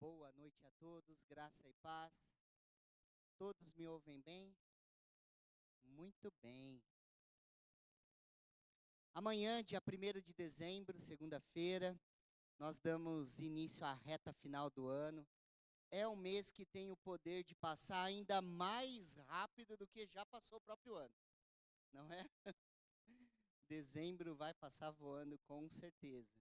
Boa noite a todos, graça e paz. Todos me ouvem bem? Muito bem. Amanhã, dia 1º de dezembro, segunda-feira, nós damos início à reta final do ano. É um mês que tem o poder de passar ainda mais rápido do que já passou o próprio ano, não é? Dezembro vai passar voando com certeza.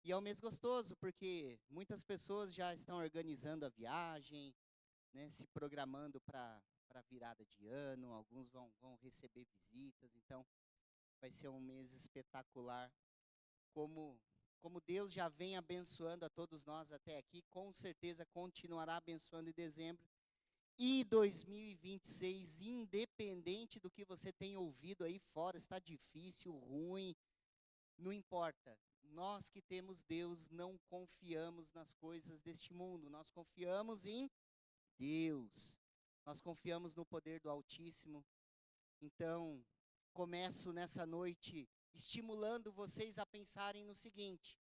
E é um mês gostoso, porque muitas pessoas já estão organizando a viagem, né, se programando para a virada de ano, alguns vão receber visitas, então vai ser um mês espetacular. Como, como Deus já vem abençoando a todos nós até aqui, com certeza continuará abençoando em dezembro. E 2026, independente do que você tem ouvido aí fora, está difícil, ruim, não importa. Nós que temos Deus não confiamos nas coisas deste mundo, nós confiamos em Deus. Nós confiamos no poder do Altíssimo. Então, começo nessa noite estimulando vocês a pensarem no seguinte: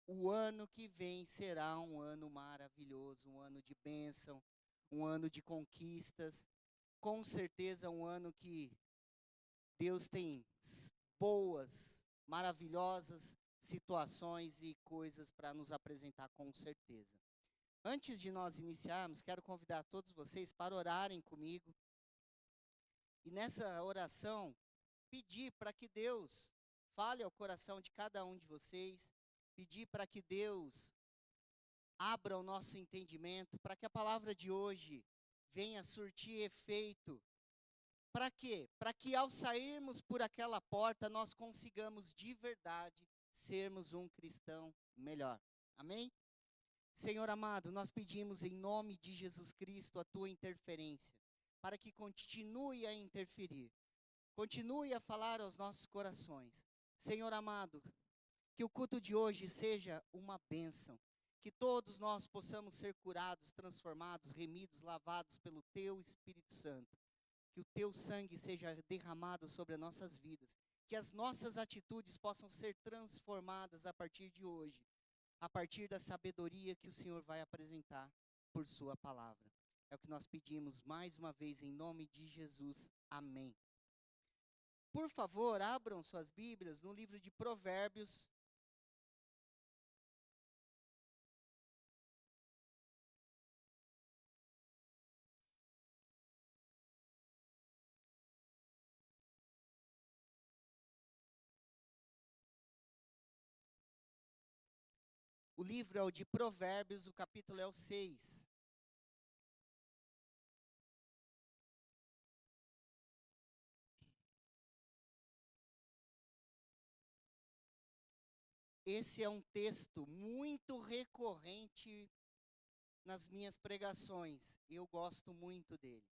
o ano que vem será um ano maravilhoso, um ano de bênção, um ano de conquistas. Com certeza, um ano que Deus tem boas, maravilhosas situações e coisas para nos apresentar, com certeza. Antes de nós iniciarmos, quero convidar todos vocês para orarem comigo. E nessa oração, pedir para que Deus fale ao coração de cada um de vocês, pedir para que Deus abra o nosso entendimento, para que a palavra de hoje venha surtir efeito. Para quê? Para que ao sairmos por aquela porta, nós consigamos de verdade sermos um cristão melhor. Amém? Senhor amado, nós pedimos em nome de Jesus Cristo a tua interferência, para que continue a interferir, continue a falar aos nossos corações. Senhor amado, que o culto de hoje seja uma bênção, que todos nós possamos ser curados, transformados, remidos, lavados pelo teu Espírito Santo, que o teu sangue seja derramado sobre as nossas vidas, que as nossas atitudes possam ser transformadas a partir de hoje, a partir da sabedoria que o Senhor vai apresentar por sua palavra. É o que nós pedimos mais uma vez em nome de Jesus. Amém. Por favor, abram suas Bíblias no livro de Provérbios. O livro é o de Provérbios, o capítulo é o 6. Esse é um texto muito recorrente nas minhas pregações. Eu gosto muito dele.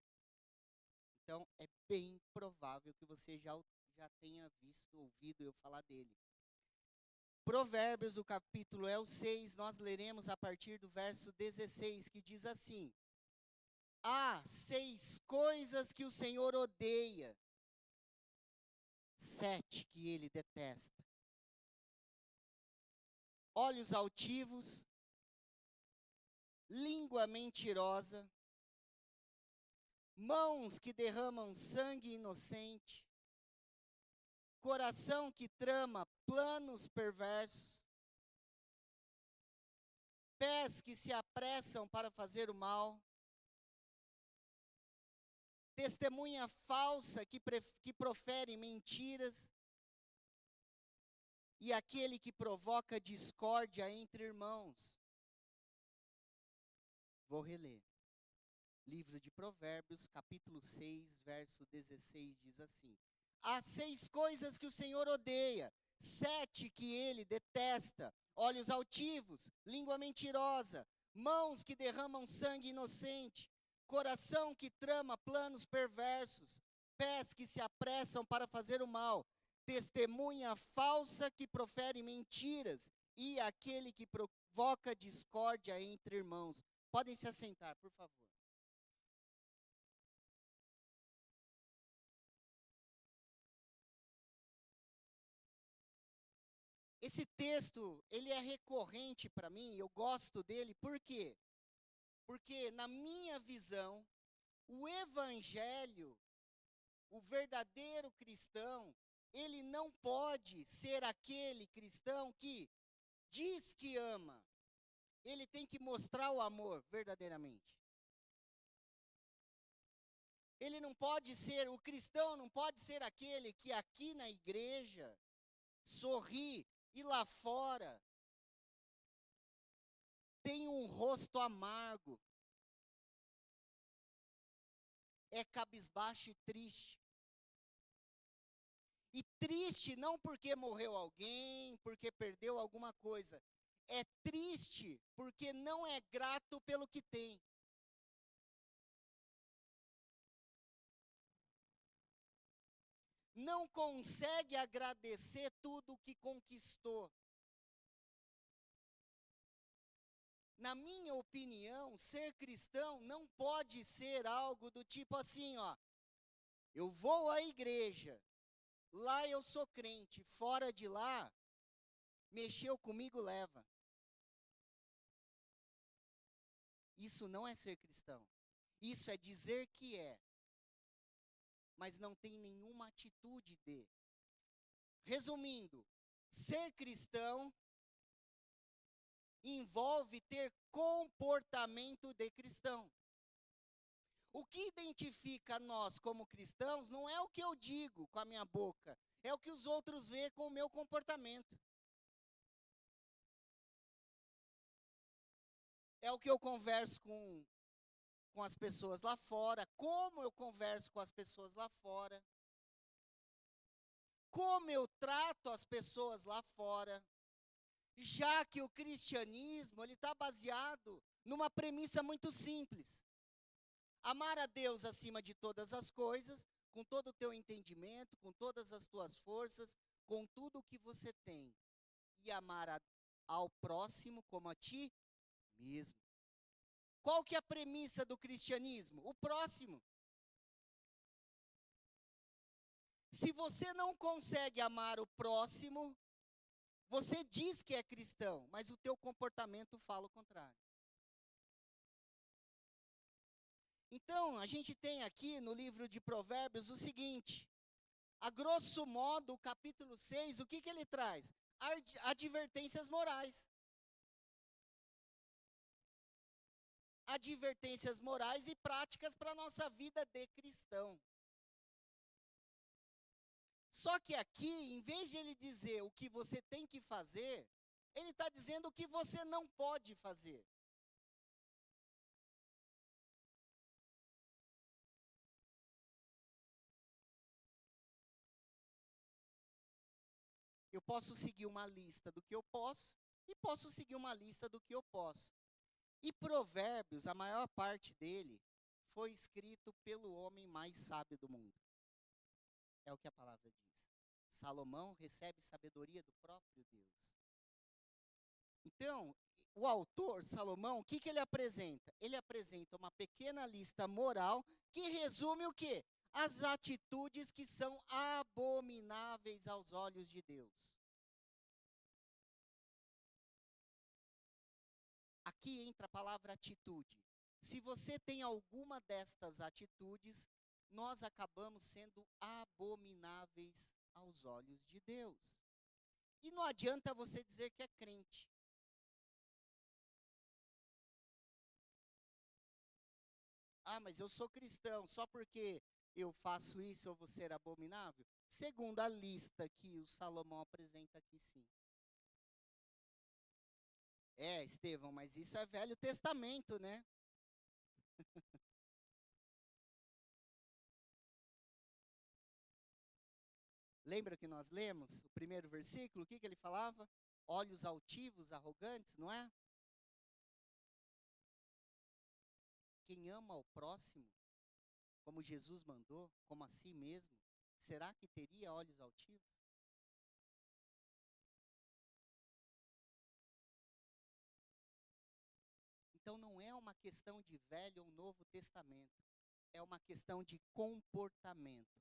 Então, é bem provável que você já tenha visto, ouvido eu falar dele. Provérbios, o capítulo é o 6, nós leremos a partir do verso 16, que diz assim: há 6 coisas que o Senhor odeia, 7 que ele detesta: olhos altivos, língua mentirosa, mãos que derramam sangue inocente, coração que trama planos perversos, pés que se apressam para fazer o mal, testemunha falsa que profere mentiras, e aquele que provoca discórdia entre irmãos. Vou reler. Livro de Provérbios, capítulo 6, verso 16, diz assim: há 6 coisas que o Senhor odeia, 7 que ele detesta: olhos altivos, língua mentirosa, mãos que derramam sangue inocente, coração que trama planos perversos, pés que se apressam para fazer o mal, testemunha falsa que profere mentiras, e aquele que provoca discórdia entre irmãos. Podem se assentar, por favor. Esse texto, ele é recorrente para mim, eu gosto dele, por quê? Porque, na minha visão, o evangelho, o verdadeiro cristão, ele não pode ser aquele cristão que diz que ama. Ele tem que mostrar o amor verdadeiramente. Ele não pode ser, o cristão não pode ser aquele que aqui na igreja sorri e lá fora tem um rosto amargo. É cabisbaixo e triste. E triste não porque morreu alguém, porque perdeu alguma coisa. É triste porque não é grato pelo que tem. Não consegue agradecer tudo o que conquistou. Na minha opinião, ser cristão não pode ser algo do tipo assim, ó. Eu vou à igreja, lá eu sou crente, fora de lá, mexeu comigo, leva. Isso não é ser cristão. Isso é dizer que é, mas não tem nenhuma atitude de. Resumindo, ser cristão envolve ter comportamento de cristão. O que identifica nós como cristãos não é o que eu digo com a minha boca, é o que os outros veem com o meu comportamento. É o que eu converso com as pessoas lá fora, como eu converso com as pessoas lá fora, como eu trato as pessoas lá fora, já que o cristianismo ele está baseado numa premissa muito simples. Amar a Deus acima de todas as coisas, com todo o teu entendimento, com todas as tuas forças, com tudo o que você tem. E amar ao próximo como a ti mesmo. Qual que é a premissa do cristianismo? O próximo. Se você não consegue amar o próximo, você diz que é cristão, mas o teu comportamento fala o contrário. Então, a gente tem aqui no livro de Provérbios o seguinte, a grosso modo, o capítulo 6, o que ele traz? Advertências morais. Advertências morais e práticas para a nossa vida de cristão. Só que aqui, em vez de ele dizer o que você tem que fazer, ele está dizendo o que você não pode fazer. Eu posso seguir uma lista do que eu posso e posso seguir uma lista do que eu posso. E Provérbios, a maior parte dele, foi escrito pelo homem mais sábio do mundo. É o que a palavra diz. Salomão recebe sabedoria do próprio Deus. Então, o autor, Salomão, o que ele apresenta? Ele apresenta uma pequena lista moral que resume o quê? As atitudes que são abomináveis aos olhos de Deus. Aqui entra a palavra atitude. Se você tem alguma destas atitudes, nós acabamos sendo abomináveis aos olhos de Deus. E não adianta você dizer que é crente. Ah, mas eu sou cristão, só porque eu faço isso eu vou ser abominável? Segundo a lista que o Salomão apresenta aqui, sim. É, Estevão, mas isso é Velho Testamento, né? Lembra que nós lemos o primeiro versículo? O que ele falava? Olhos altivos, arrogantes, não é? Quem ama ao próximo, como Jesus mandou, como a si mesmo, será que teria olhos altivos? Então não é uma questão de Velho ou Novo Testamento, é uma questão de comportamento.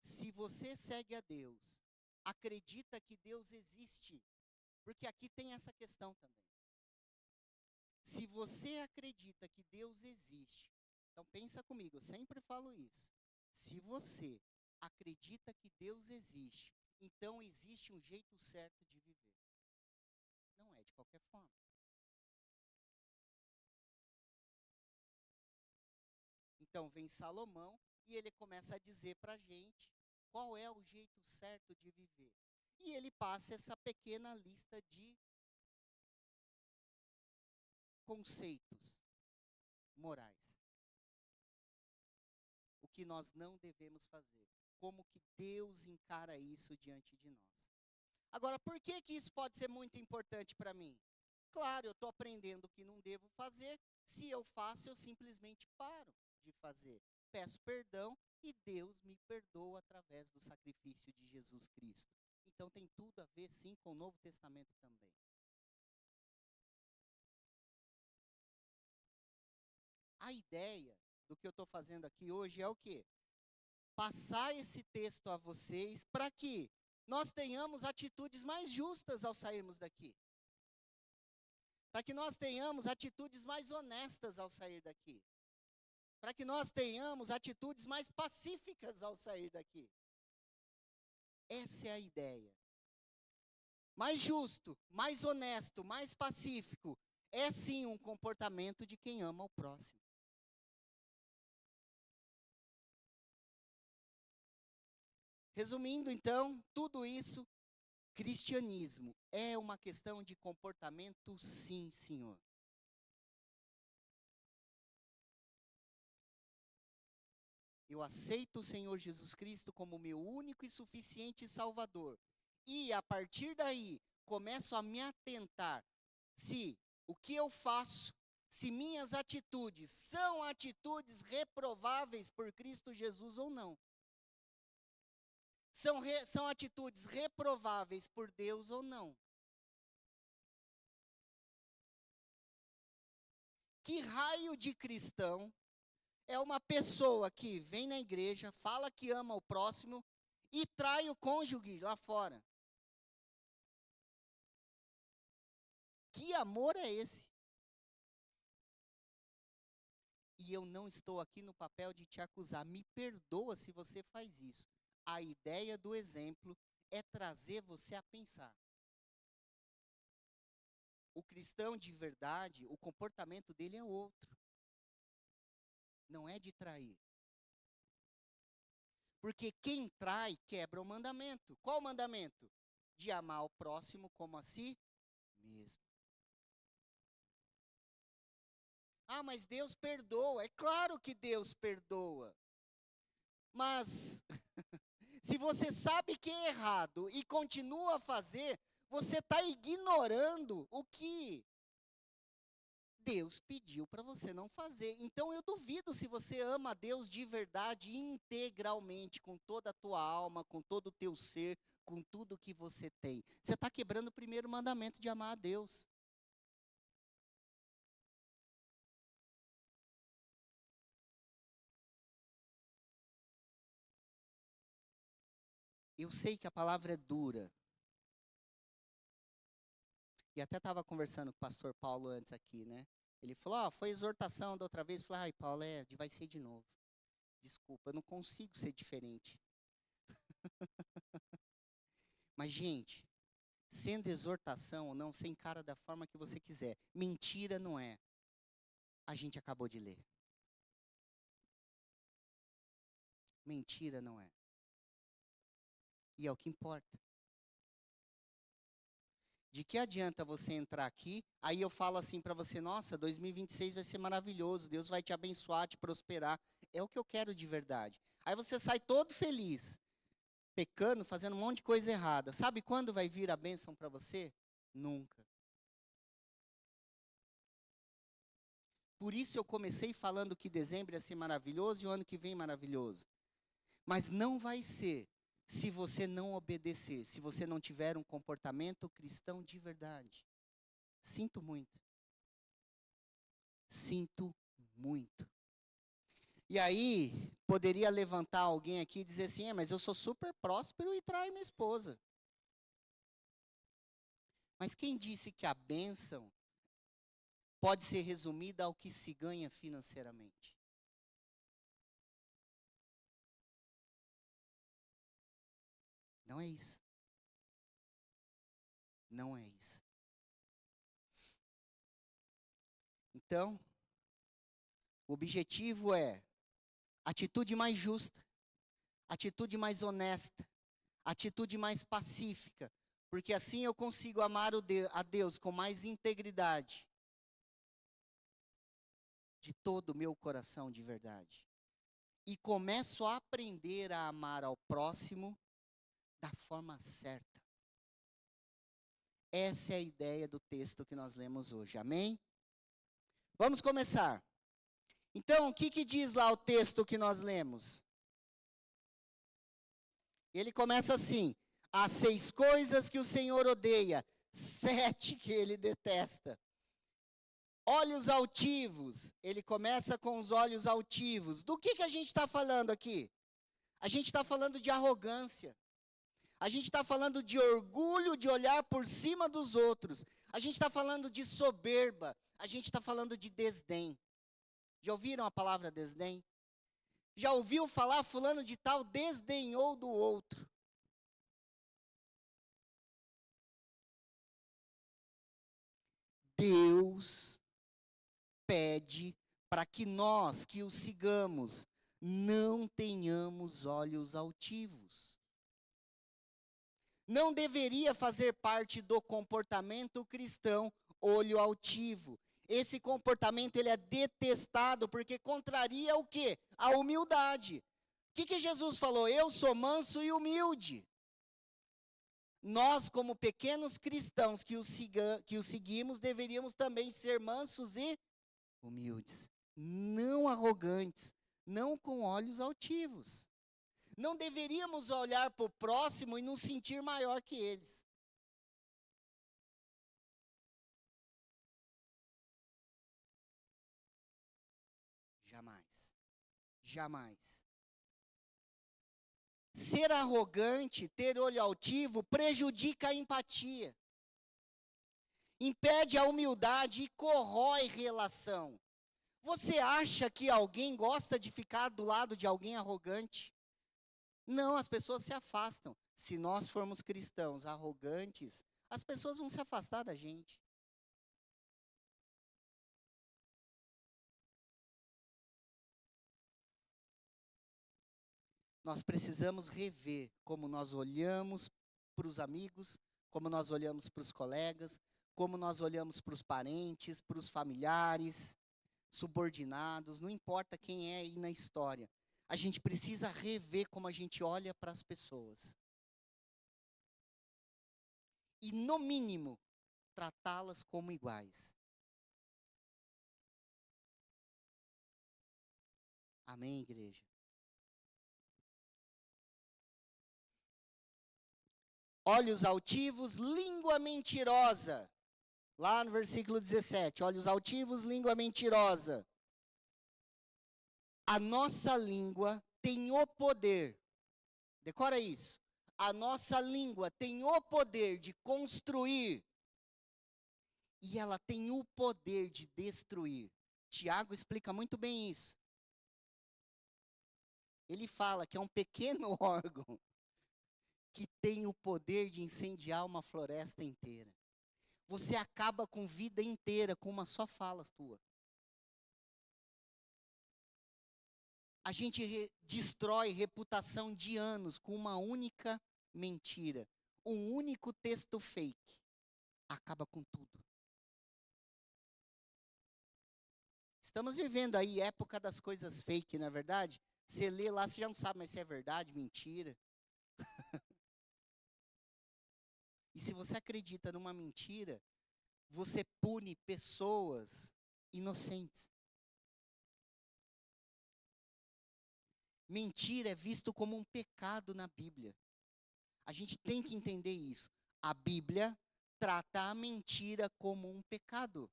Se você segue a Deus, acredita que Deus existe, porque aqui tem essa questão também. Se você acredita que Deus existe, então pensa comigo, eu sempre falo isso. Se você acredita que Deus existe, então existe um jeito certo de viver. Não é de qualquer forma. Então vem Salomão e ele começa a dizer para a gente qual é o jeito certo de viver. E ele passa essa pequena lista de conceitos morais. O que nós não devemos fazer. Como que Deus encara isso diante de nós. Agora, por que que isso pode ser muito importante para mim? Claro, eu estou aprendendo o que não devo fazer. Se eu faço, eu simplesmente paro de fazer. Peço perdão e Deus me perdoa através do sacrifício de Jesus Cristo. Então tem tudo a ver, sim, com o Novo Testamento também. A ideia do que eu estou fazendo aqui hoje é o quê? Passar esse texto a vocês para que nós tenhamos atitudes mais justas ao sairmos daqui. Para que nós tenhamos atitudes mais honestas ao sair daqui. Para que nós tenhamos atitudes mais pacíficas ao sair daqui. Essa é a ideia. Mais justo, mais honesto, mais pacífico, é sim um comportamento de quem ama o próximo. Resumindo, então, tudo isso, cristianismo é uma questão de comportamento, sim, senhor. Eu aceito o Senhor Jesus Cristo como meu único e suficiente Salvador. E, a partir daí, começo a me atentar se o que eu faço, se minhas atitudes são atitudes reprováveis por Cristo Jesus ou não. São atitudes reprováveis por Deus ou não. Que raio de cristão é uma pessoa que vem na igreja, fala que ama o próximo e trai o cônjuge lá fora? Que amor é esse? E eu não estou aqui no papel de te acusar. Me perdoa se você faz isso. A ideia do exemplo é trazer você a pensar. O cristão de verdade, o comportamento dele é outro. Não é de trair. Porque quem trai quebra o mandamento. Qual o mandamento? De amar o próximo como a si mesmo. Ah, mas Deus perdoa. É claro que Deus perdoa. Mas se você sabe que é errado e continua a fazer, você está ignorando o que Deus pediu para você não fazer. Então eu duvido se você ama a Deus de verdade, integralmente, com toda a tua alma, com todo o teu ser, com tudo que você tem. Você está quebrando o primeiro mandamento de amar a Deus. Eu sei que a palavra é dura. E até estava conversando com o pastor Paulo antes aqui, né? Ele falou, foi exortação da outra vez. Eu falei, ai, Paulo, vai ser de novo. Desculpa, eu não consigo ser diferente. Mas, gente, sendo exortação ou não, você encara da forma que você quiser. Mentira não é. A gente acabou de ler. Mentira não é. E é o que importa. De que adianta você entrar aqui, aí eu falo assim para você, nossa, 2026 vai ser maravilhoso, Deus vai te abençoar, te prosperar. É o que eu quero de verdade. Aí você sai todo feliz, pecando, fazendo um monte de coisa errada. Sabe quando vai vir a bênção para você? Nunca. Por isso eu comecei falando que dezembro ia ser maravilhoso e o ano que vem maravilhoso. Mas não vai ser se você não obedecer, se você não tiver um comportamento cristão de verdade. Sinto muito. Sinto muito. E aí, poderia levantar alguém aqui e dizer assim, mas eu sou super próspero e traio minha esposa. Mas quem disse que a bênção pode ser resumida ao que se ganha financeiramente. Não é isso. Não é isso. Então, o objetivo é atitude mais justa, atitude mais honesta, atitude mais pacífica, porque assim eu consigo amar a Deus com mais integridade, de todo o meu coração de verdade. E começo a aprender a amar ao próximo da forma certa. Essa é a ideia do texto que nós lemos hoje, amém? Vamos começar. Então, o que diz lá o texto que nós lemos? Ele começa assim: há 6 coisas que o Senhor odeia, 7 que ele detesta. Olhos altivos, ele começa com os olhos altivos. Do que a gente está falando aqui? A gente está falando de arrogância. A gente está falando de orgulho de olhar por cima dos outros. A gente está falando de soberba. A gente está falando de desdém. Já ouviram a palavra desdém? Já ouviu falar fulano de tal desdenhou do outro? Deus pede para que nós, que o sigamos, não tenhamos olhos altivos. Não deveria fazer parte do comportamento cristão olho altivo. Esse comportamento ele é detestado porque contraria o quê? A humildade. O que Jesus falou? Eu sou manso e humilde. Nós, como pequenos cristãos que o seguimos, deveríamos também ser mansos e humildes. Não arrogantes, não com olhos altivos. Não deveríamos olhar para o próximo e nos sentir maior que eles. Jamais. Jamais. Ser arrogante, ter olho altivo, prejudica a empatia. Impede a humildade e corrói relação. Você acha que alguém gosta de ficar do lado de alguém arrogante? Não, as pessoas se afastam. Se nós formos cristãos arrogantes, as pessoas vão se afastar da gente. Nós precisamos rever como nós olhamos para os amigos, como nós olhamos para os colegas, como nós olhamos para os parentes, para os familiares, subordinados, não importa quem é aí na história. A gente precisa rever como a gente olha para as pessoas. E, no mínimo, tratá-las como iguais. Amém, igreja? Olhos altivos, língua mentirosa. Lá no versículo 17, olhos altivos, língua mentirosa. A nossa língua tem o poder, decora isso. A nossa língua tem o poder de construir e ela tem o poder de destruir. Tiago explica muito bem isso. Ele fala que é um pequeno órgão que tem o poder de incendiar uma floresta inteira. Você acaba com vida inteira com uma só fala tua. A gente destrói reputação de anos com uma única mentira. Um único texto fake. Acaba com tudo. Estamos vivendo aí época das coisas fake, não é verdade? Você lê lá, você já não sabe mais se é verdade, mentira. E se você acredita numa mentira, você pune pessoas inocentes. Mentira é visto como um pecado na Bíblia. A gente tem que entender isso. A Bíblia trata a mentira como um pecado.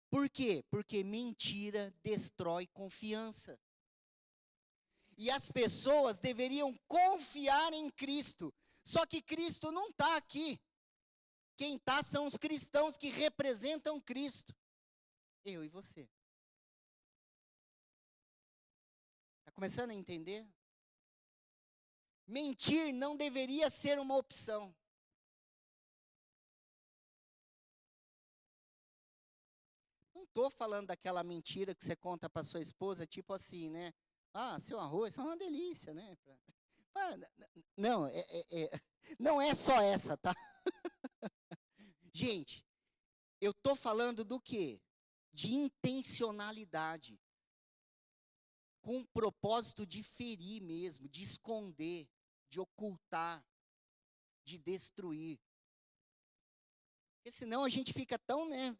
Por quê? Porque mentira destrói confiança. E as pessoas deveriam confiar em Cristo. Só que Cristo não está aqui. Quem está são os cristãos que representam Cristo. Eu e você. Está começando a entender? Mentir não deveria ser uma opção. Não estou falando daquela mentira que você conta para sua esposa, tipo assim, né? Ah, seu arroz é uma delícia, né? Não, não é só essa, tá? Gente, eu estou falando do quê? De intencionalidade. Com o propósito de ferir mesmo, de esconder, de ocultar, de destruir. Porque senão a gente fica tão, né,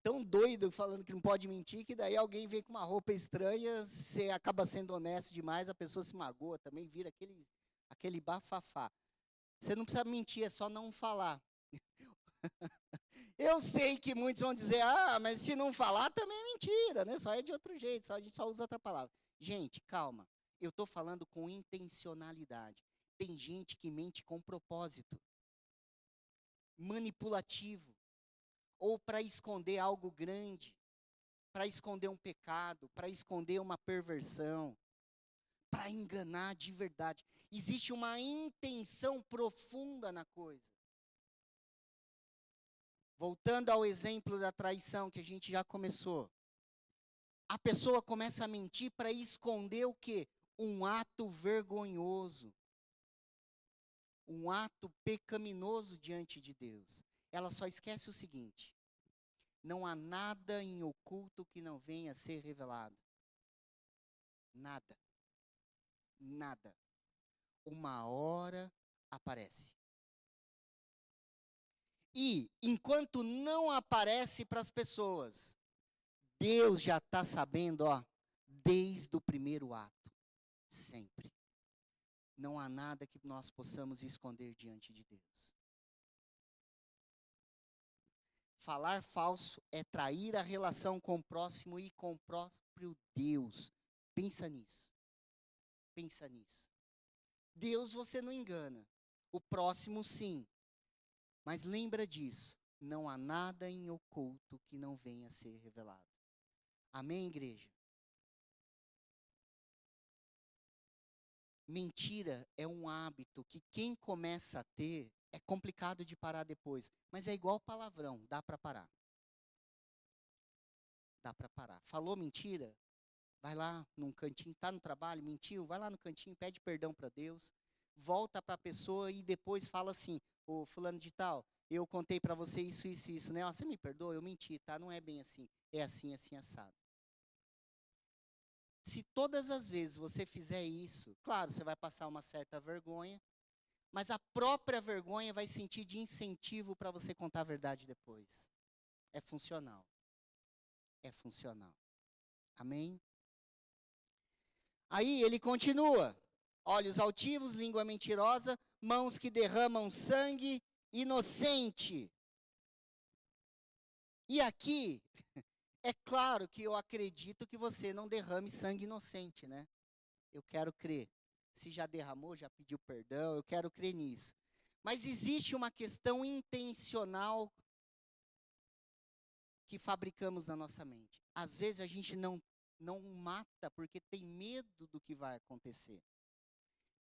tão doido falando que não pode mentir, que daí alguém vem com uma roupa estranha, você acaba sendo honesto demais, a pessoa se magoa também, vira aquele bafafá. Você não precisa mentir, é só não falar. Eu sei que muitos vão dizer, mas se não falar também é mentira, né? Só é de outro jeito, a gente só usa outra palavra. Gente, calma, eu estou falando com intencionalidade. Tem gente que mente com propósito, manipulativo, ou para esconder algo grande, para esconder um pecado, para esconder uma perversão, para enganar de verdade. Existe uma intenção profunda na coisa. Voltando ao exemplo da traição que a gente já começou. A pessoa começa a mentir para esconder o quê? Um ato vergonhoso. Um ato pecaminoso diante de Deus. Ela só esquece o seguinte: não há nada em oculto que não venha a ser revelado. Nada. Nada. Uma hora aparece. E, enquanto não aparece para as pessoas, Deus já está sabendo, desde o primeiro ato. Sempre. Não há nada que nós possamos esconder diante de Deus. Falar falso é trair a relação com o próximo e com o próprio Deus. Pensa nisso. Pensa nisso. Deus você não engana. O próximo sim. Mas lembra disso. Não há nada em oculto que não venha a ser revelado. Amém, igreja? Mentira é um hábito que quem começa a ter é complicado de parar depois. Mas é igual palavrão, dá para parar. Dá para parar. Falou mentira? Vai lá num cantinho, está no trabalho, mentiu, vai lá no cantinho, pede perdão para Deus, volta para a pessoa e depois fala assim: ô fulano de tal, eu contei para você isso, isso, isso, né? Você me perdoa, eu menti, tá? Não é bem assim, é assim, assim, assado. Se todas as vezes você fizer isso, claro, você vai passar uma certa vergonha, mas a própria vergonha vai sentir de incentivo para você contar a verdade depois. É funcional. É funcional. Amém? Aí ele continua: olhos altivos, língua mentirosa, mãos que derramam sangue inocente. E aqui, é claro que eu acredito que você não derrame sangue inocente, né? Eu quero crer. Se já derramou, já pediu perdão, eu quero crer nisso. Mas existe uma questão intencional que fabricamos na nossa mente. Às vezes a gente não mata porque tem medo do que vai acontecer.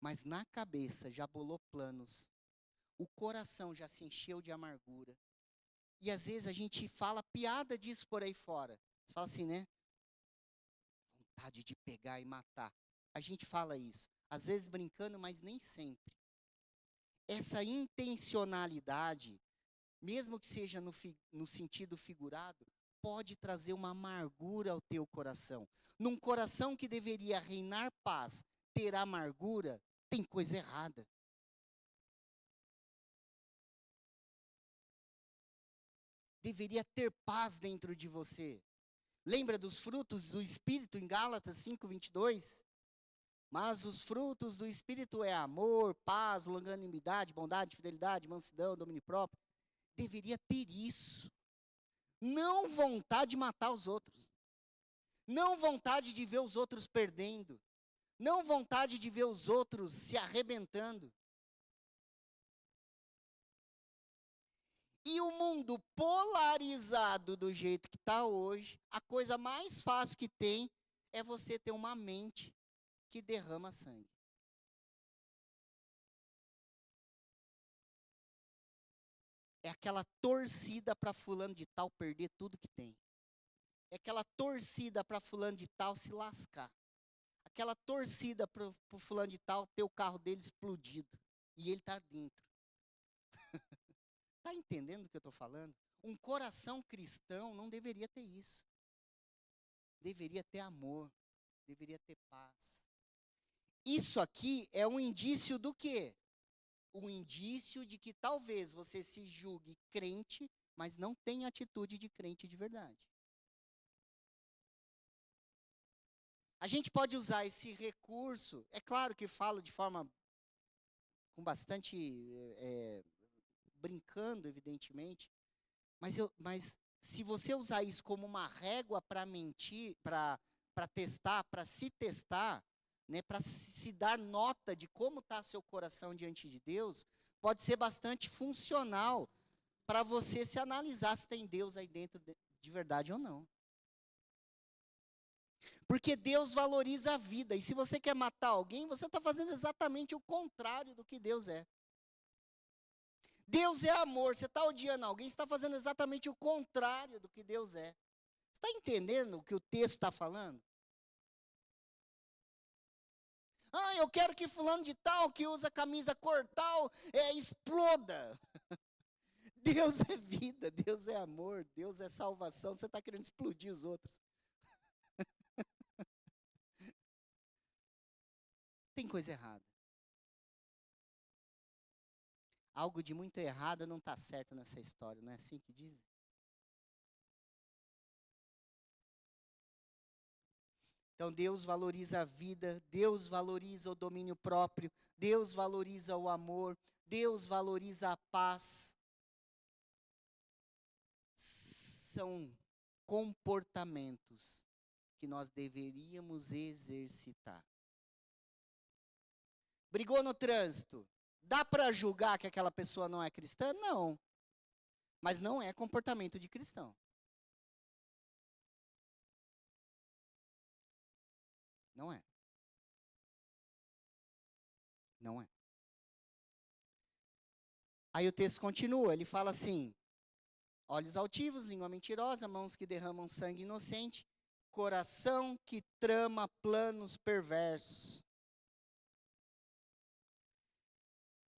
Mas na cabeça já bolou planos. O coração já se encheu de amargura. E às vezes a gente fala piada disso por aí fora. Você fala assim, né? Vontade de pegar e matar. A gente fala isso. Às vezes brincando, mas nem sempre. Essa intencionalidade, mesmo que seja no sentido figurado, pode trazer uma amargura ao teu coração. Num coração que deveria reinar paz, ter amargura, tem coisa errada. Deveria ter paz dentro de você. Lembra dos frutos do Espírito em Gálatas 5:22? Mas os frutos do Espírito é amor, paz, longanimidade, bondade, fidelidade, mansidão, domínio próprio. Deveria ter isso. Não vontade de matar os outros. Não vontade de ver os outros perdendo. Não vontade de ver os outros se arrebentando. E o mundo polarizado do jeito que está hoje, a coisa mais fácil que tem é você ter uma mente que derrama sangue. É aquela torcida para fulano de tal perder tudo que tem. É aquela torcida para fulano de tal se lascar. Aquela torcida para o fulano de tal ter o carro dele explodido. E ele está dentro. Está entendendo o que eu estou falando? Um coração cristão não deveria ter isso. Deveria ter amor. Deveria ter paz. Isso aqui é um indício do quê? Um indício de que talvez você se julgue crente, mas não tenha atitude de crente de verdade. A gente pode usar esse recurso, é claro que falo de forma com bastante brincando, evidentemente, mas se você usar isso como uma régua para mentir, para testar, para se testar, né, para se dar nota de como está seu coração diante de Deus, pode ser bastante funcional para você se analisar se tem Deus aí dentro de verdade ou não. Porque Deus valoriza a vida. E se você quer matar alguém, você está fazendo exatamente o contrário do que Deus é. Deus é amor. Você está odiando alguém, você está fazendo exatamente o contrário do que Deus é. Você está entendendo o que o texto está falando? Ah, eu quero que fulano de tal, que usa camisa cor tal, exploda. Deus é vida, Deus é amor, Deus é salvação. Você está querendo explodir os outros. Tem coisa errada. Algo de muito errado não está certo nessa história, não é assim que dizem? Então Deus valoriza a vida, Deus valoriza o domínio próprio, Deus valoriza o amor, Deus valoriza a paz. São comportamentos que nós deveríamos exercitar. Brigou no trânsito. Dá para julgar que aquela pessoa não é cristã? Não. Mas não é comportamento de cristão. Não é. Não é. Aí o texto continua, ele fala assim: olhos altivos, língua mentirosa, mãos que derramam sangue inocente, coração que trama planos perversos.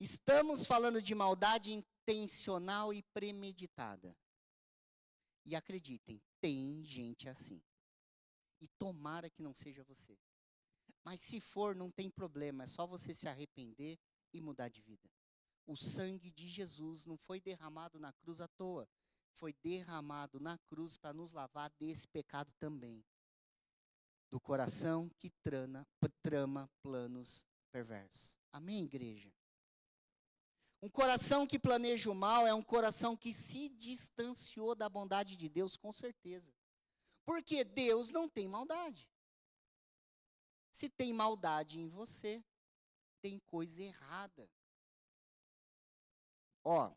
Estamos falando de maldade intencional e premeditada. E acreditem, tem gente assim. E tomara que não seja você. Mas se for, não tem problema, é só você se arrepender e mudar de vida. O sangue de Jesus não foi derramado na cruz à toa. Foi derramado na cruz para nos lavar desse pecado também. Do coração que trama planos perversos. Amém, igreja? Um coração que planeja o mal é um coração que se distanciou da bondade de Deus, com certeza. Porque Deus não tem maldade. Se tem maldade em você, tem coisa errada. Ó,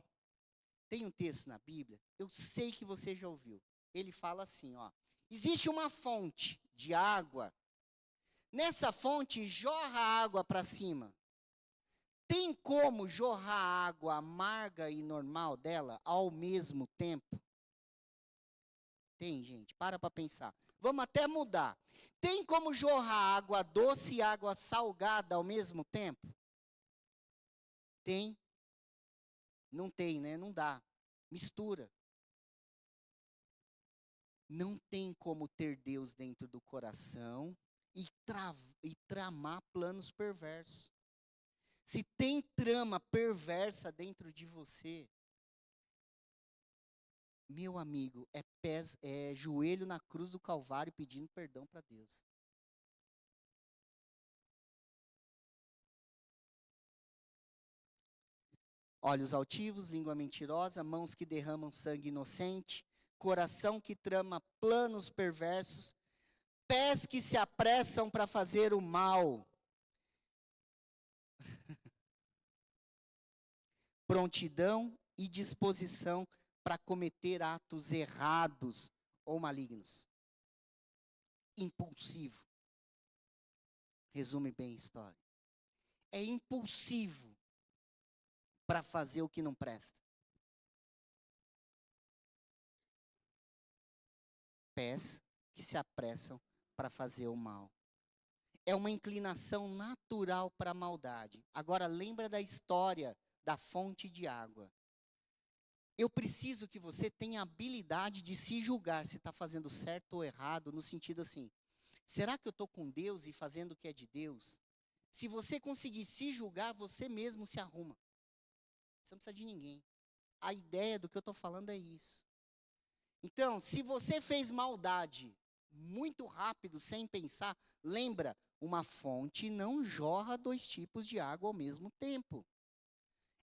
tem um texto na Bíblia, eu sei que você já ouviu. Ele fala assim, ó: existe uma fonte de água. Nessa fonte jorra água para cima. Tem como jorrar a água amarga e normal dela ao mesmo tempo? Tem, gente, para pensar. Vamos até mudar. Tem como jorrar água doce e água salgada ao mesmo tempo? Tem? Não tem, né? Não dá. Mistura. Não tem como ter Deus dentro do coração e tramar planos perversos. Se tem trama perversa dentro de você, meu amigo, é joelho na cruz do Calvário pedindo perdão para Deus. Olhos altivos, língua mentirosa, mãos que derramam sangue inocente, coração que trama planos perversos, pés que se apressam para fazer o mal. Prontidão e disposição para cometer atos errados ou malignos. Impulsivo. Resume bem a história. É impulsivo para fazer o que não presta. Pés que se apressam para fazer o mal. É uma inclinação natural para a maldade. Agora lembra da história da fonte de água. Eu preciso que você tenha a habilidade de se julgar se está fazendo certo ou errado, no sentido assim, será que eu estou com Deus e fazendo o que é de Deus? Se você conseguir se julgar, você mesmo se arruma. Você não precisa de ninguém. A ideia do que eu estou falando é isso. Então, se você fez maldade muito rápido, sem pensar, lembra, uma fonte não jorra 2 tipos de água ao mesmo tempo.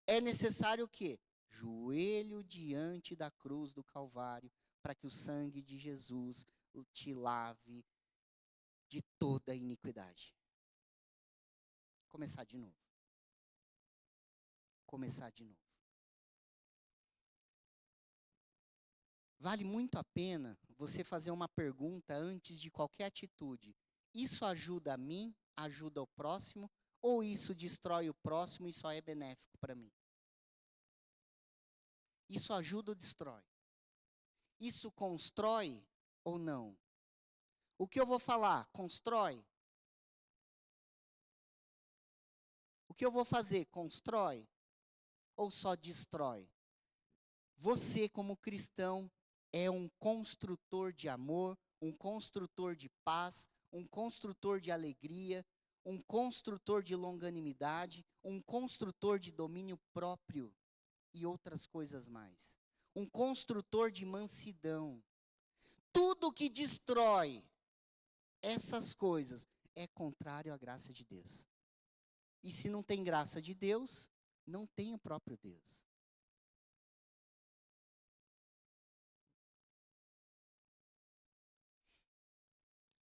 É necessário o quê? Joelho diante da cruz do Calvário, para que o sangue de Jesus te lave de toda a iniquidade. Começar de novo. Começar de novo. Vale muito a pena você fazer uma pergunta antes de qualquer atitude. Isso ajuda a mim? Ajuda o próximo? Ou isso destrói o próximo e só é benéfico para mim? Isso ajuda ou destrói? Isso constrói ou não? O que eu vou falar? Constrói? O que eu vou fazer? Constrói? Ou só destrói? Você, como cristão, é um construtor de amor, um construtor de paz, um construtor de alegria, um construtor de longanimidade, um construtor de domínio próprio e outras coisas mais. Um construtor de mansidão. Tudo que destrói essas coisas é contrário à graça de Deus. E se não tem graça de Deus, não tem o próprio Deus.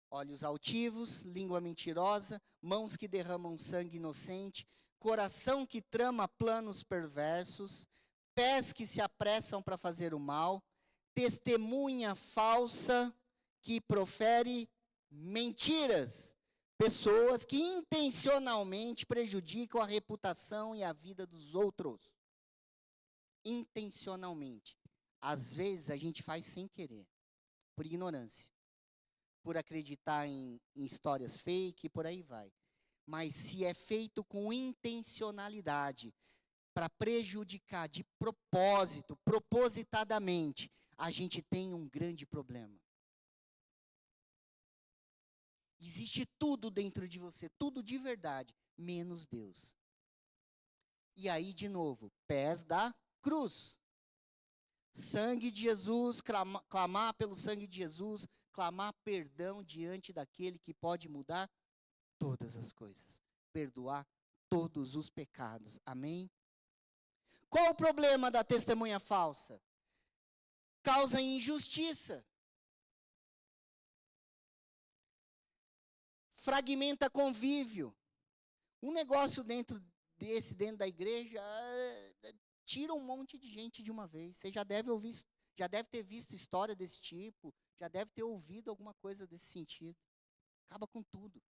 Olhos altivos, língua mentirosa, mãos que derramam sangue inocente, coração que trama planos perversos, pés que se apressam para fazer o mal, testemunha falsa que profere mentiras, pessoas que intencionalmente prejudicam a reputação e a vida dos outros. Intencionalmente. Às vezes a gente faz sem querer, por ignorância, por acreditar em histórias fake e por aí vai. Mas se é feito com intencionalidade, para prejudicar de propósito, propositadamente, a gente tem um grande problema. Existe tudo dentro de você, tudo de verdade, menos Deus. E aí, de novo, pés da cruz. Sangue de Jesus, clamar pelo sangue de Jesus, clamar perdão diante daquele que pode mudar todas as coisas, perdoar todos os pecados. Amém? Qual o problema da testemunha falsa? Causa injustiça. Fragmenta convívio. Um negócio dentro da igreja, tira um monte de gente de uma vez. Você já deve ter visto história desse tipo, já deve ter ouvido alguma coisa desse sentido. Acaba com tudo.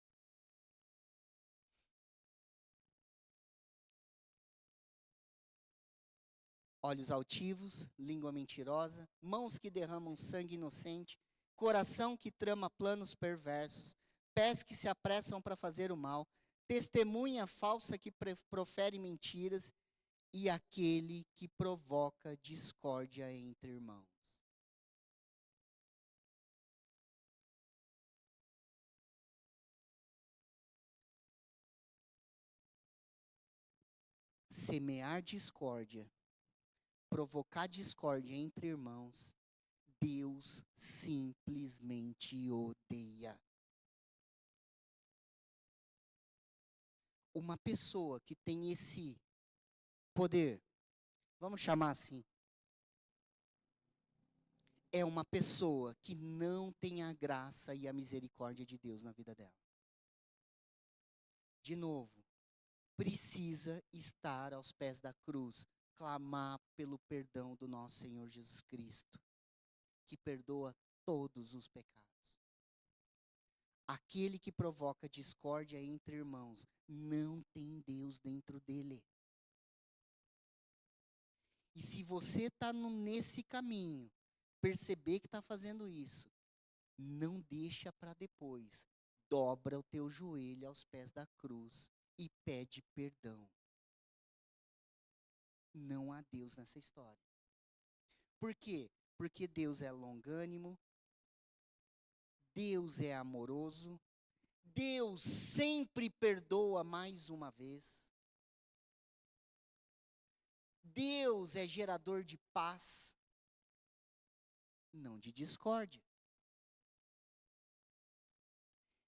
Olhos altivos, língua mentirosa, mãos que derramam sangue inocente, coração que trama planos perversos, pés que se apressam para fazer o mal, testemunha falsa que profere mentiras e aquele que provoca discórdia entre irmãos. Semear discórdia, provocar discórdia entre irmãos, Deus simplesmente odeia. Uma pessoa que tem esse poder, vamos chamar assim, é uma pessoa que não tem a graça e a misericórdia de Deus na vida dela. De novo, precisa estar aos pés da cruz clamar pelo perdão do nosso Senhor Jesus Cristo, que perdoa todos os pecados. Aquele que provoca discórdia entre irmãos não tem Deus dentro dele. E se você está nesse caminho, perceber que está fazendo isso, não deixa para depois. Dobra o teu joelho aos pés da cruz e pede perdão. Não há Deus nessa história. Por quê? Porque Deus é longânimo, Deus é amoroso, Deus sempre perdoa mais uma vez. Deus é gerador de paz, não de discórdia.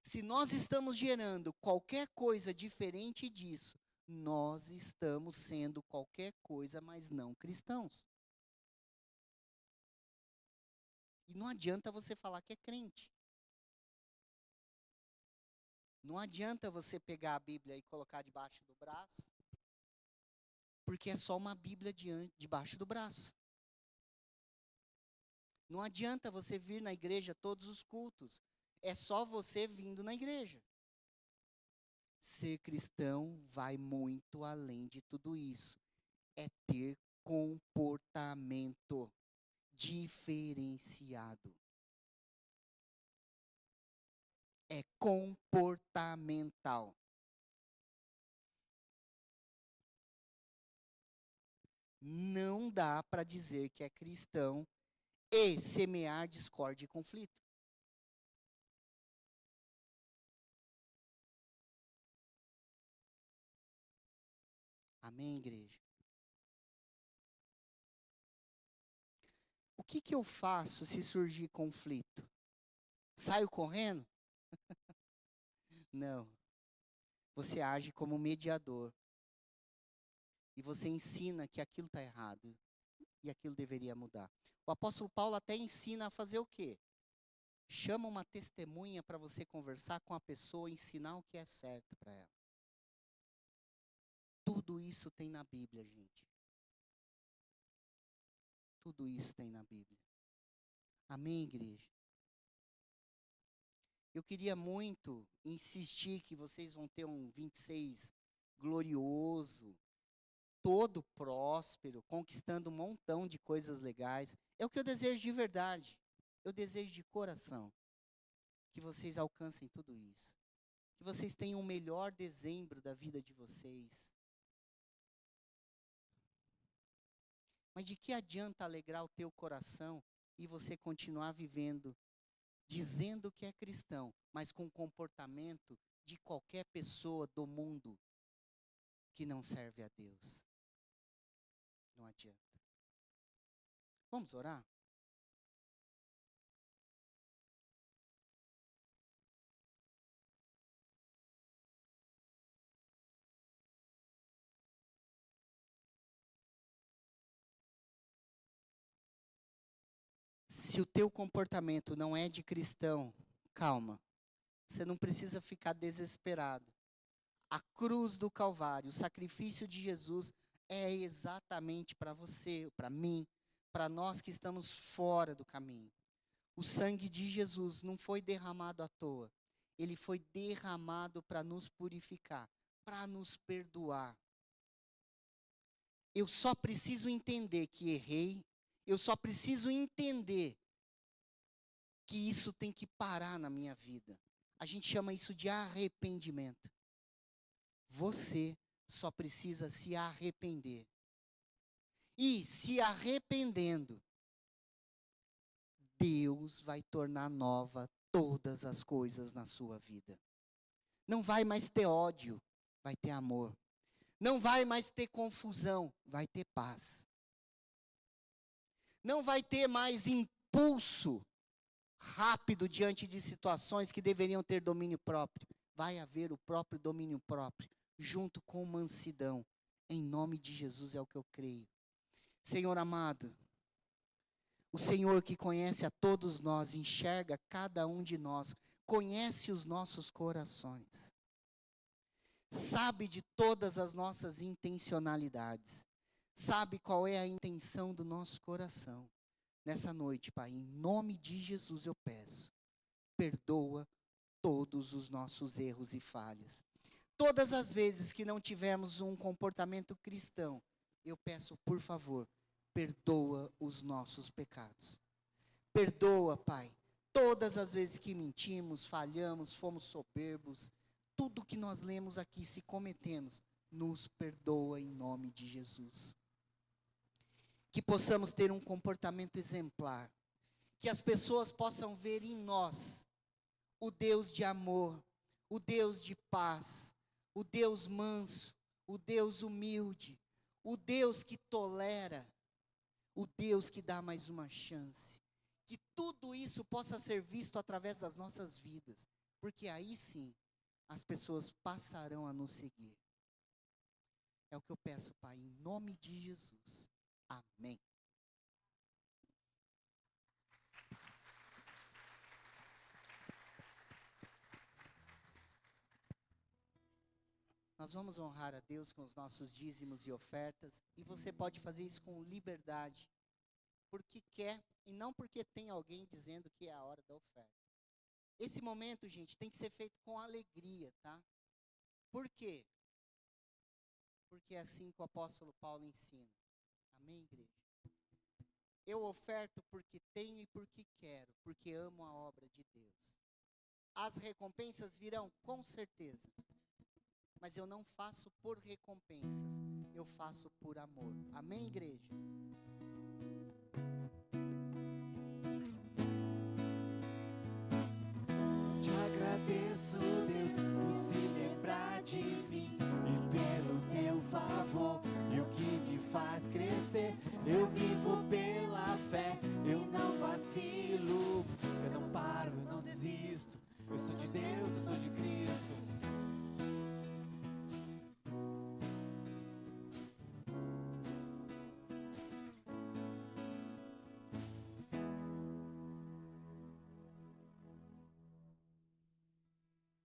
Se nós estamos gerando qualquer coisa diferente disso, nós estamos sendo qualquer coisa, mas não cristãos. E não adianta você falar que é crente. Não adianta você pegar a Bíblia e colocar debaixo do braço, porque é só uma Bíblia debaixo do braço. Não adianta você vir na igreja todos os cultos, é só você vindo na igreja. Ser cristão vai muito além de tudo isso. É ter comportamento diferenciado. É comportamental. Não dá para dizer que é cristão e semear discórdia e conflito. Amém, igreja? O que eu faço se surgir conflito? Saio correndo? Não. Você age como mediador. E você ensina que aquilo está errado. E aquilo deveria mudar. O apóstolo Paulo até ensina a fazer o quê? Chama uma testemunha para você conversar com a pessoa e ensinar o que é certo para ela. Tudo isso tem na Bíblia, gente. Tudo isso tem na Bíblia. Amém, igreja? Eu queria muito insistir que vocês vão ter um 26 glorioso, todo próspero, conquistando um montão de coisas legais. É o que eu desejo de verdade. Eu desejo de coração que vocês alcancem tudo isso. Que vocês tenham o melhor dezembro da vida de vocês. Mas de que adianta alegrar o teu coração e você continuar vivendo, dizendo que é cristão, mas com o comportamento de qualquer pessoa do mundo que não serve a Deus? Não adianta. Vamos orar? Se o teu comportamento não é de cristão, calma. Você não precisa ficar desesperado. A cruz do Calvário, o sacrifício de Jesus é exatamente para você, para mim, para nós que estamos fora do caminho. O sangue de Jesus não foi derramado à toa. Ele foi derramado para nos purificar, para nos perdoar. Eu só preciso entender que errei. Eu só preciso entender que isso tem que parar na minha vida. A gente chama isso de arrependimento. Você só precisa se arrepender. E se arrependendo, Deus vai tornar nova todas as coisas na sua vida. Não vai mais ter ódio, vai ter amor. Não vai mais ter confusão, vai ter paz. Não vai ter mais impulso rápido diante de situações que deveriam ter domínio próprio. Vai haver o próprio domínio próprio, junto com mansidão. Em nome de Jesus é o que eu creio. Senhor amado, o Senhor que conhece a todos nós, enxerga cada um de nós, conhece os nossos corações, sabe de todas as nossas intencionalidades, sabe qual é a intenção do nosso coração. Nessa noite, Pai, em nome de Jesus eu peço, perdoa todos os nossos erros e falhas. Todas as vezes que não tivemos um comportamento cristão, eu peço, por favor, perdoa os nossos pecados. Perdoa, Pai, todas as vezes que mentimos, falhamos, fomos soberbos, tudo que nós lemos aqui, se cometemos, nos perdoa em nome de Jesus. Que possamos ter um comportamento exemplar, que as pessoas possam ver em nós o Deus de amor, o Deus de paz, o Deus manso, o Deus humilde, o Deus que tolera, o Deus que dá mais uma chance. Que tudo isso possa ser visto através das nossas vidas, porque aí sim as pessoas passarão a nos seguir. É o que eu peço, Pai, em nome de Jesus. Amém. Nós vamos honrar a Deus com os nossos dízimos e ofertas, e você pode fazer isso com liberdade, porque quer e não porque tem alguém dizendo que é a hora da oferta. Esse momento, gente, tem que ser feito com alegria, tá? Por quê? Porque é assim que o apóstolo Paulo ensina. Amém, igreja? Eu oferto porque tenho e porque quero, porque amo a obra de Deus. As recompensas virão, com certeza. Mas eu não faço por recompensas, eu faço por amor. Amém, igreja? Te agradeço, Deus, por se lembrar de mim e pelo teu favor, e o que me faz crescer. Eu vivo pela fé, eu não vacilo, eu não paro, eu não desisto. Eu sou de Deus, eu sou de Cristo.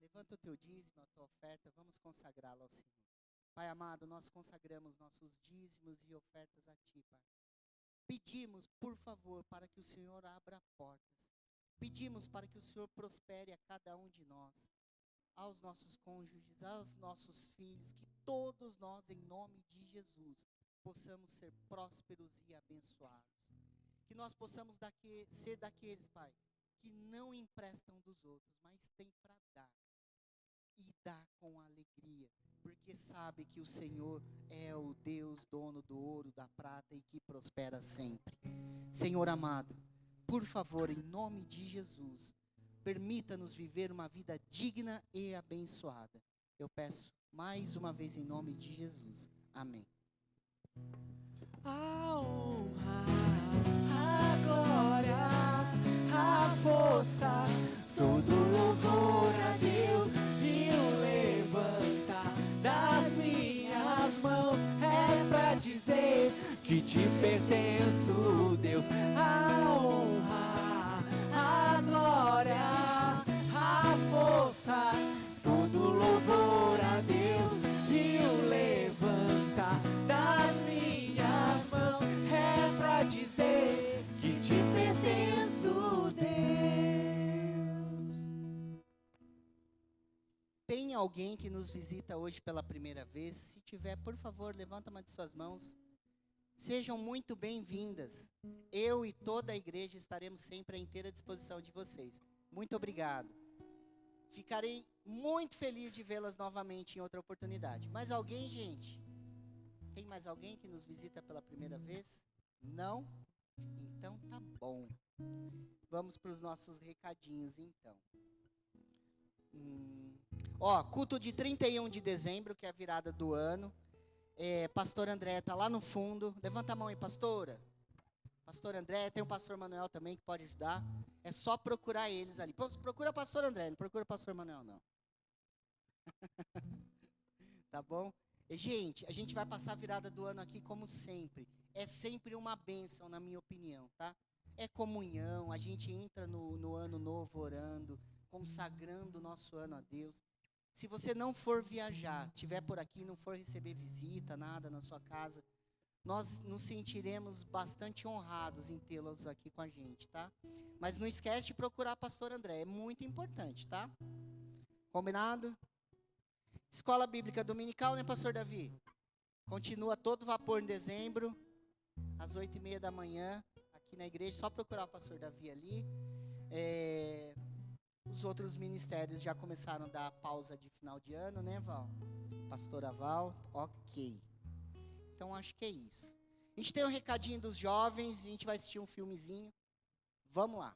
Levanta o teu dízimo, a tua oferta, vamos consagrá-la ao Senhor. Pai amado, nós consagramos nossos dízimos e ofertas a Ti, Pai. Pedimos, por favor, para que o Senhor abra portas. Pedimos para que o Senhor prospere a cada um de nós, aos nossos cônjuges, aos nossos filhos, que todos nós, em nome de Jesus, possamos ser prósperos e abençoados. Que nós possamos ser daqueles, Pai, que não emprestam dos outros, mas têm para dar. E dá com alegria, porque sabe que o Senhor é o Deus dono do ouro, da prata e que prospera sempre. Senhor amado, por favor, em nome de Jesus, permita-nos viver uma vida digna e abençoada. Eu peço mais uma vez em nome de Jesus. Amém. A honra, a glória, a força, todo louvor a Deus e o levantar das minhas mãos é pra dizer que te pertenço, Deus. A honra, a glória, a força, todo louvor a Deus e o levantar das minhas mãos é pra dizer que te pertenço, Deus. Tem alguém que nos visita hoje pela primeira vez? Se tiver, por favor, levanta uma de suas mãos. Sejam muito bem-vindas. Eu e toda a igreja estaremos sempre à inteira disposição de vocês. Muito obrigado. Ficarei muito feliz de vê-las novamente em outra oportunidade. Mais alguém, gente? Tem mais alguém que nos visita pela primeira vez? Não? Então tá bom. Vamos para os nossos recadinhos, então. Culto de 31 de dezembro, que é a virada do ano. Pastor André está lá no fundo. Levanta a mão aí, pastora. Pastor André, tem o pastor Manuel também que pode ajudar. É só procurar eles ali. Procura o pastor André, não procura o pastor Manuel, não. Tá bom? Gente, a gente vai passar a virada do ano aqui como sempre. É sempre uma bênção, na minha opinião, tá? É comunhão, a gente entra no ano novo orando, consagrando o nosso ano a Deus. Se você não for viajar, estiver por aqui, não for receber visita, nada na sua casa, nós nos sentiremos bastante honrados em tê-los aqui com a gente, tá? Mas não esquece de procurar pastor André, é muito importante, tá? Combinado? Escola Bíblica Dominical, né, pastor Davi? Continua todo vapor em dezembro, às 8h30 da manhã, aqui na igreja, só procurar o pastor Davi ali. Os outros ministérios já começaram a dar pausa de final de ano, né, Val? Pastora Val, ok. Então, acho que é isso. A gente tem um recadinho dos jovens, a gente vai assistir um filmezinho. Vamos lá.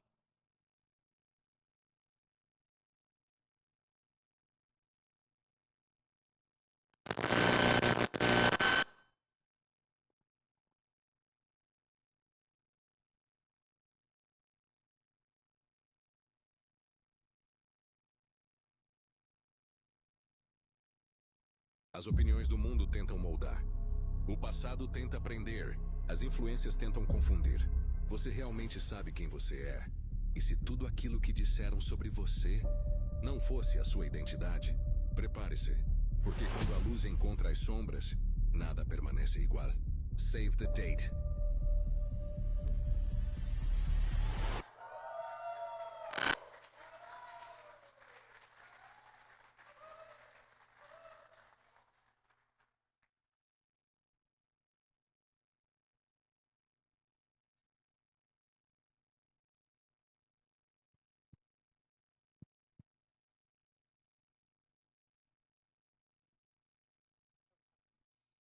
As opiniões do mundo tentam moldar. O passado tenta prender. As influências tentam confundir. Você realmente sabe quem você é? E se tudo aquilo que disseram sobre você não fosse a sua identidade? Prepare-se, porque quando a luz encontra as sombras, nada permanece igual. Save the date.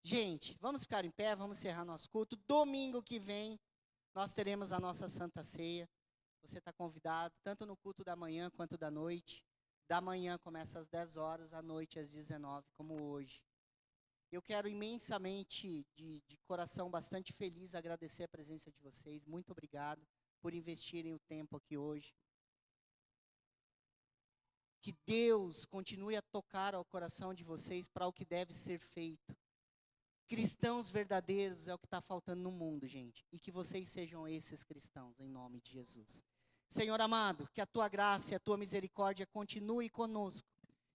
Gente, vamos ficar em pé, vamos encerrar nosso culto. Domingo que vem, nós teremos a nossa Santa Ceia. Você está convidado, tanto no culto da manhã quanto da noite. Da manhã começa às 10 horas, à noite às 19, como hoje. Eu quero imensamente, de coração bastante feliz, agradecer a presença de vocês. Muito obrigado por investirem o tempo aqui hoje. Que Deus continue a tocar ao coração de vocês para o que deve ser feito. Cristãos verdadeiros é o que está faltando no mundo, gente. E que vocês sejam esses cristãos, em nome de Jesus. Senhor amado, que a tua graça e a tua misericórdia continue conosco.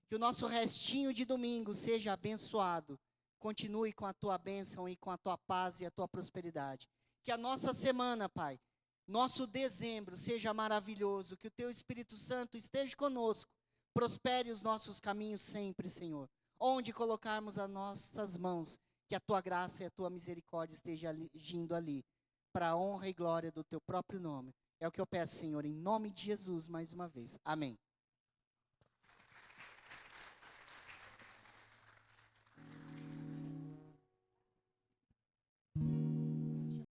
Que o nosso restinho de domingo seja abençoado. Continue com a tua bênção e com a tua paz e a tua prosperidade. Que a nossa semana, Pai, nosso dezembro seja maravilhoso. Que o teu Espírito Santo esteja conosco. Prospere os nossos caminhos sempre, Senhor. Onde colocarmos as nossas mãos, que a tua graça e a tua misericórdia estejam agindo ali, para a honra e glória do teu próprio nome. É o que eu peço, Senhor, em nome de Jesus, mais uma vez. Amém.